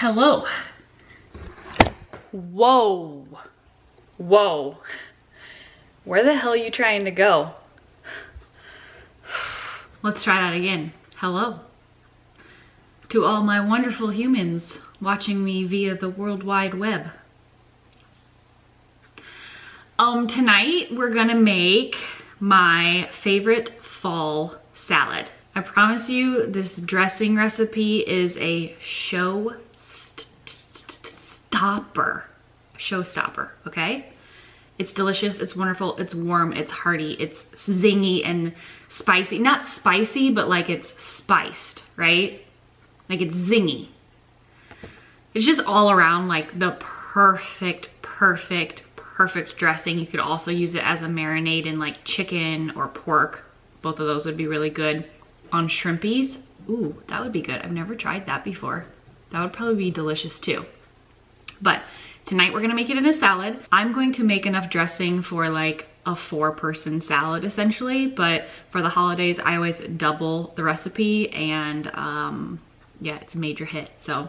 Hello. Whoa. Whoa. Where the hell are you trying to go? Let's try that again. Hello. To all my wonderful humans watching me via the World Wide Web. Tonight we're gonna make my favorite fall salad. I promise you this dressing recipe is a showstopper, okay? It's delicious, it's wonderful, it's warm, it's hearty, it's zingy and spicy. Not spicy, but like it's spiced, right? Like it's zingy. It's just all around like the perfect dressing. You could also use it as a marinade in like chicken or pork. Both of those would be really good. On shrimpies, ooh, that would be good. I've never tried that before. That would probably be delicious too. But tonight we're gonna make it in a salad. I'm going to make enough dressing for like a 4-person salad essentially, but for the holidays, I always double the recipe and yeah, it's a major hit. So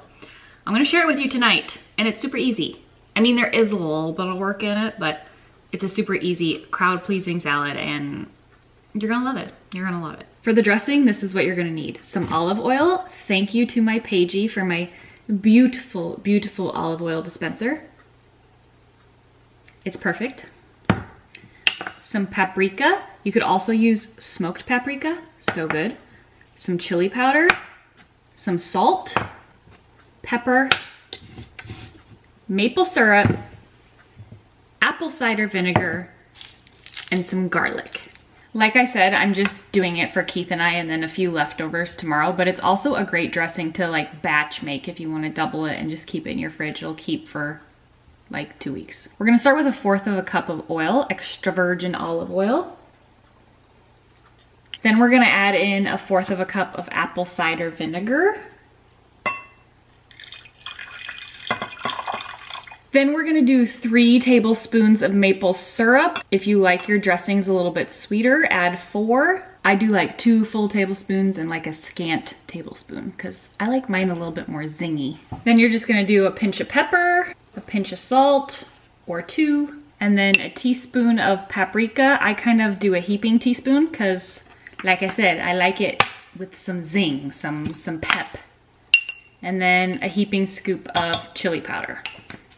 I'm gonna share it with you tonight and it's super easy. I mean, there is a little bit of work in it, but it's a super easy crowd-pleasing salad and you're gonna love it. You're gonna love it. For the dressing, this is what you're gonna need. Some olive oil. Thank you to my Paigey for my beautiful, beautiful olive oil dispenser. It's perfect. Some paprika. You could also use smoked paprika, so good. Some chili powder, some salt, pepper, maple syrup, apple cider vinegar, and some garlic. Like I said, I'm just doing it for Keith and I and then a few leftovers tomorrow, but it's also a great dressing to like batch make if you want to double it and just keep it in your fridge. It'll keep for like 2 weeks. We're gonna start with 1/4 cup of oil, extra virgin olive oil. Then we're gonna add in 1/4 cup of apple cider vinegar. Then we're gonna do 3 tablespoons of maple syrup. If you like your dressings a little bit sweeter, add 4. I do like 2 full tablespoons and like a scant tablespoon because I like mine a little bit more zingy. Then you're just gonna do a pinch of pepper, a pinch of salt, or 2, and then a teaspoon of paprika. I kind of do a heaping teaspoon because, like I said, I like it with some zing, some pep. And then a heaping scoop of chili powder.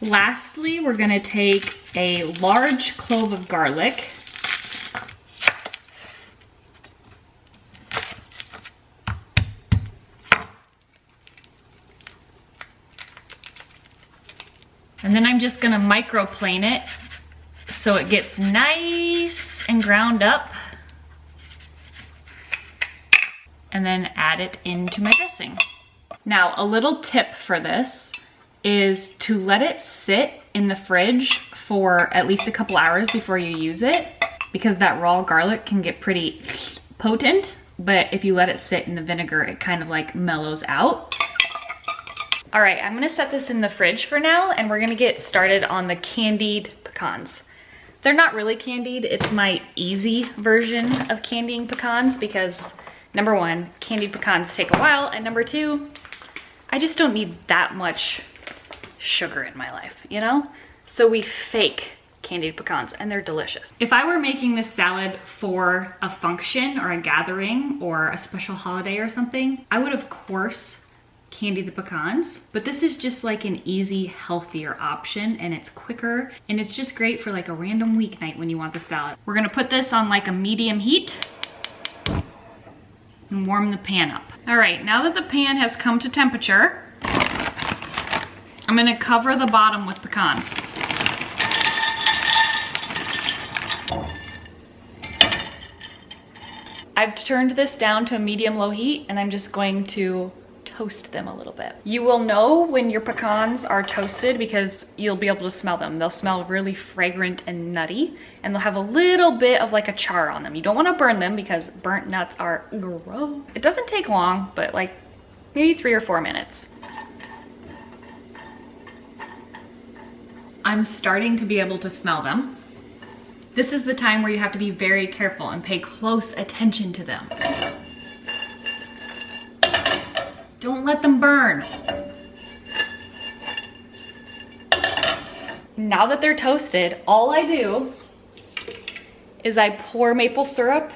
Lastly, we're gonna take a large clove of garlic. And then I'm just gonna microplane it so it gets nice and ground up. And then add it into my dressing. Now, a little tip for this is to let it sit in the fridge for at least a couple hours before you use it, because that raw garlic can get pretty potent, but if you let it sit in the vinegar, it kind of like mellows out. All right, I'm gonna set this in the fridge for now, and we're gonna get started on the candied pecans. They're not really candied, it's my easy version of candying pecans because number 1, candied pecans take a while, and number 2, I just don't need that much sugar in my life, you know? So we fake candied pecans and they're delicious. If I were making this salad for a function or a gathering or a special holiday or something, I would of course candy the pecans, but this is just like an easy, healthier option and it's quicker and it's just great for like a random weeknight when you want the salad. We're gonna put this on like a medium heat and warm the pan up. All right, now that the pan has come to temperature, I'm gonna cover the bottom with pecans. I've turned this down to a medium-low heat and I'm just going to toast them a little bit. You will know when your pecans are toasted because you'll be able to smell them. They'll smell really fragrant and nutty and they'll have a little bit of like a char on them. You don't wanna burn them because burnt nuts are gross. It doesn't take long, but like maybe 3 or 4 minutes. I'm starting to be able to smell them. This is the time where you have to be very careful and pay close attention to them. Don't let them burn. now that they're toasted, all I do is I pour maple syrup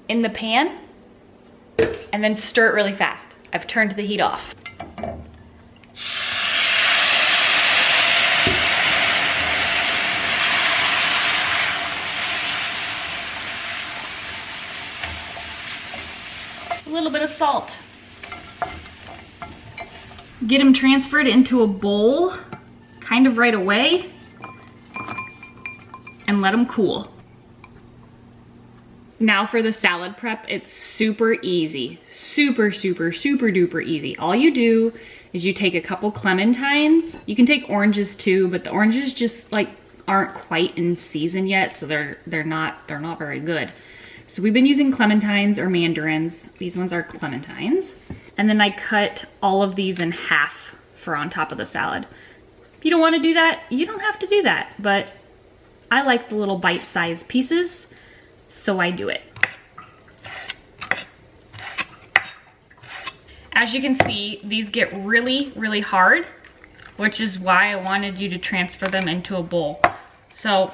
in the pan and then stir it really fast. I've turned the heat off. A little bit of salt. Get them transferred into a bowl kind of right away and let them cool. Now for the salad prep, it's super easy. Super duper easy. All you do is you take a couple clementines. You can take oranges too, but the oranges just like aren't quite in season yet, so they're not very good. So we've been using clementines or mandarins. These ones are clementines. And then I cut all of these in half for on top of the salad. If you don't want to do that, you don't have to do that, but I like the little bite-sized pieces, so I do it. As you can see, these get really hard, which is why I wanted you to transfer them into a bowl. So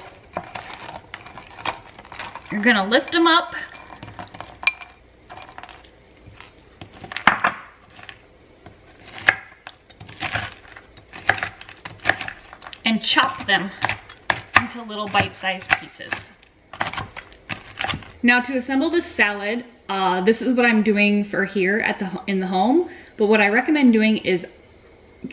you're gonna lift them up and chop them into little bite-sized pieces. Now to assemble this salad, this is what I'm doing for here at in the home, but what I recommend doing is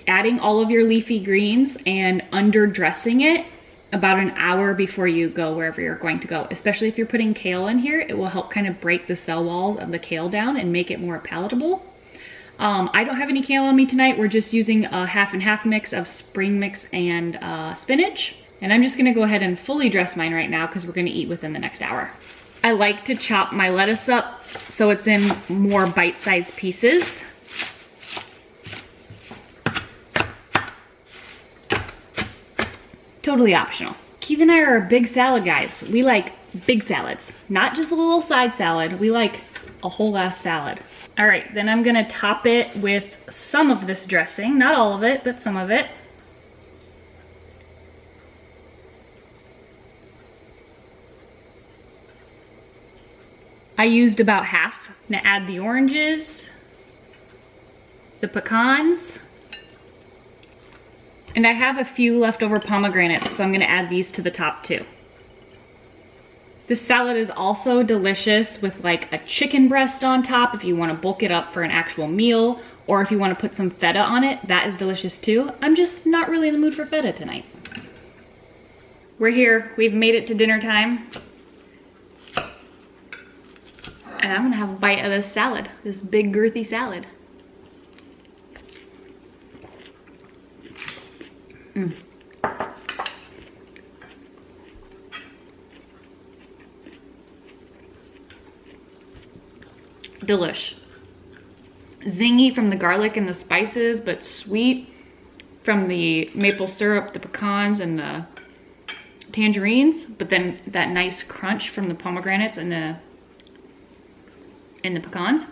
adding all of your leafy greens and underdressing it about an hour before you go wherever you're going to go. Especially if you're putting kale in here, it will help kind of break the cell walls of the kale down and make it more palatable. I don't have any kale on me tonight. We're just using a half and half mix of spring mix and spinach. And I'm just gonna go ahead and fully dress mine right now because we're gonna eat within the next hour. I like to chop my lettuce up so it's in more bite-sized pieces. Totally optional. Keith and I are big salad guys. We like big salads, not just a little side salad. We like a whole ass salad. All right, then I'm gonna top it with some of this dressing, not all of it, but some of it. I used about half. I'm gonna add the oranges, the pecans, and I have a few leftover pomegranates, so I'm gonna add these to the top too. This salad is also delicious with like a chicken breast on top if you want to bulk it up for an actual meal, or if you want to put some feta on it, that is delicious too. I'm just not really in the mood for feta tonight. We're here, we've made it to dinner time. And I'm gonna have a bite of this salad, this big girthy salad. Delish. Zingy from the garlic and the spices, but sweet from the maple syrup, the pecans, and the tangerines, but then that nice crunch from the pomegranates and the pecans.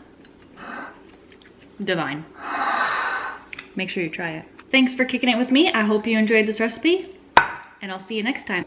Divine. Make sure you try it. Thanks for kicking it with me. I hope you enjoyed this recipe, and I'll see you next time.